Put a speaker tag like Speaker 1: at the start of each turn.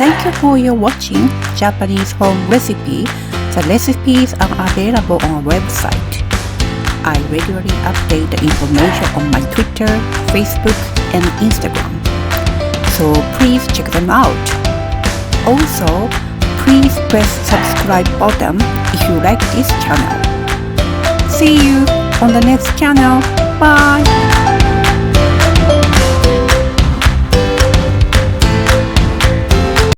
Speaker 1: Thank you for your watching Japanese home recipe. The recipes are available on our website. I regularly update the information on my Twitter, Facebook, and Instagram. So please check them out. Also, please press subscribe button if you like this channel. See you on the next channel. Bye!